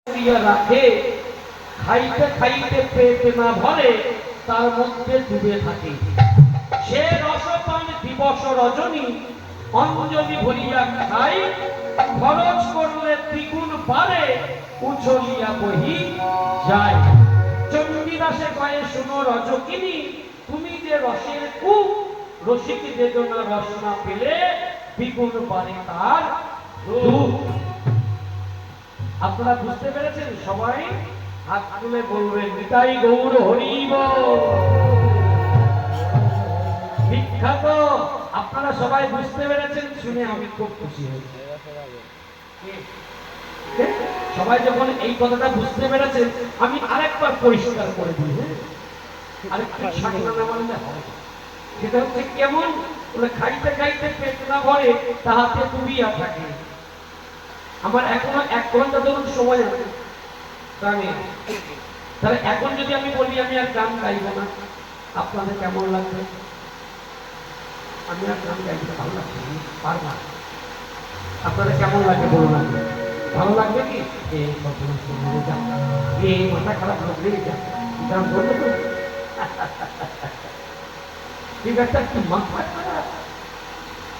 রাখে, খাইতে খাইতে পেট না ভরে তার মধ্যে ডুবে থাকে। সে রসপান দিবস রজনী অঞ্জলি ভরিয়া খাই, খরচ করলে দ্বিগুণ পারে উছলিয়া বহি যায়। চণ্ডীদাসে কয়ে শুনো রজকিনী, তুমি যে রসের কূপ, রসিক বেদনা রস না পেলে দ্বিগুণ পারে তার দুঃখ। আপনারা বুঝতে পেরেছেন? সবাই হাত তুলে বলবেন নিতাই গৌর হরিব। বিখ্যাত। আপনারা সবাই বুঝতে পেরেছেন, শুনে আমি খুব খুশি হয়েছি। সবাই যখন এই কথাটা বুঝতে পেরেছেন, আমি আরেকবার পরিষ্কার করে দিই। আরেকটু সাধনা না মানলে হয়। সেটা হচ্ছে কেমন? বলে খাইতে খাইতে পেট না ভরে তাহাতে ডুবিয়া থাকে। আমার এখনো 1 ঘন্টা ধরুন সময় আছে গানে, তাহলে এখন যদি আমি বলি আমি আর গান গাইব না, আপনাদের কেমন লাগবে? আমি আর গান গাইতে ভালো লাগবে, পারবো। আপনাদের কেমন লাগবে বলুন? ভালো লাগবে কি? মাথা খারাপ লাগবে গান বলবো তো? ঠিক আছে, একটু মাথা খারাপ।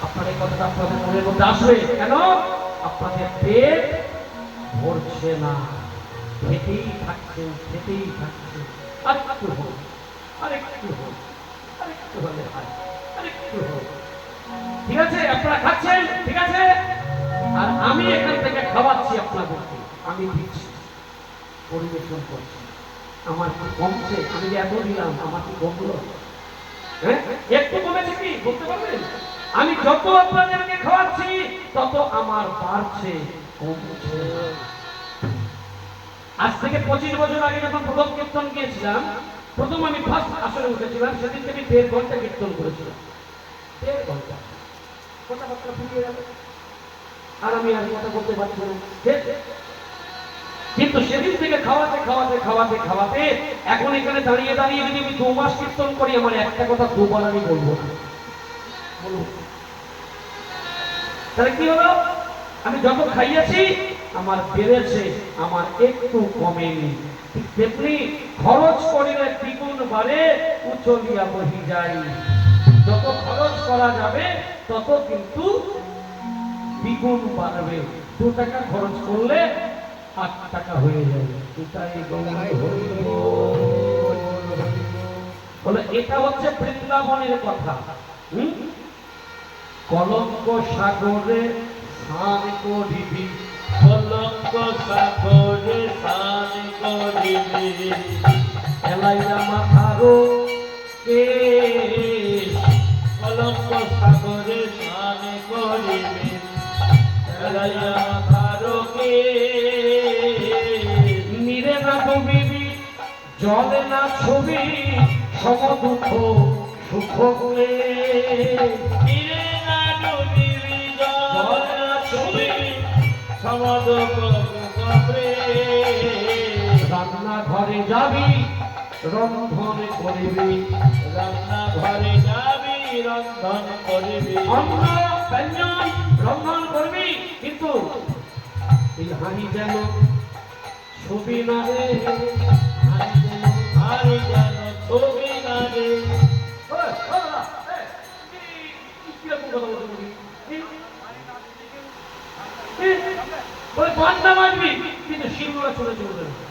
আপনার এই কথাটা আপনাদের মনের মধ্যে আসবে কেন? আপনাদের পেট ভরছে না, খেতেই থাকছেন, খেতেই থাকছেন। আরেকটু হোক, আরেকটু হোক, আরেকটু হলে হয়, আরেকটু হোক। ঠিক আছে, আপনারা খাচ্ছেন, ঠিক আছে। আর আমি এখান থেকে খাওয়াচ্ছি আপনাদেরকে, আমি দিচ্ছি, পরিবেশন করছি। আমার কি কমছে? আমি যে এত দিলাম, আমার কি কমলো? হ্যাঁ, একটু কমেছে কি বলতে পারবেন? আমি যত আপনাদেরকে খাওয়াচ্ছি তত আমার বাড়ছে, কমছে। আজ থেকে 25 বছর আগে যখন প্রথম কীর্তন গিয়েছিলাম, প্রথম আমি ফার্স্ট আসরে উঠেছিলাম, সেদিনকে আমি 1.5 ঘন্টা কীর্তন করেছিলাম। 1.5 ঘন্টা কথাবার্তা ফুরিয়ে গেল, আর আমি আর কথা বলতে পারছি না। কিন্তু সেদিন থেকে খাওয়াতে খাওয়াতে খাওয়াতে খাওয়াতে এখন এখানে দাঁড়িয়ে দাঁড়িয়ে যদি আমি 2 মাস কীর্তন করি, আমার একটা কথা 2 বার আমি বলবো না। বলুন তাহলে কি হলো? আমি যত খাইয়েছি আমার বেড়েছে, আমার একটু কমেনি। ঠিক তেমনি খরচ করিলে দ্বিগুণ বাড়ে উছলিয়া বহি যায়। যত খরচ করা যাবে তত কিন্তু দ্বিগুণ বাড়বে। 2 টাকা খরচ করলে 8 টাকা হয়ে যাবে। বলে এটা হচ্ছে বৃন্দাবনের কথা। কলঙ্ক সাগরে স্নান করিবি, কলঙ্ক সাগরে স্নান করিবি, এলাইয়া মাথারো কেশ। কলঙ্ক সাগরে স্নান করিবি, এলাইয়া মাথারো কেশ। নীরে না ডুবিবি, জলে না ছবি, সম দুঃখ সুখ বলে। তীরে না ডুবিবি, জলে না ছুবি, সম দুঃখ সুখ প্রেম। রান্না ঘরে যাবি, রন্ধন করিবি, রান্না ঘরে যাবি, রন্ধন করিবি, অন্ন ব্যঞ্জন রন্ধন করবি, কিন্তু এই হাঁড়ি যেন ছবি না রে, হারি যেন ছবি না রে। বান্না মারবি কিন্তু শিলগুলো চলে চলবে না।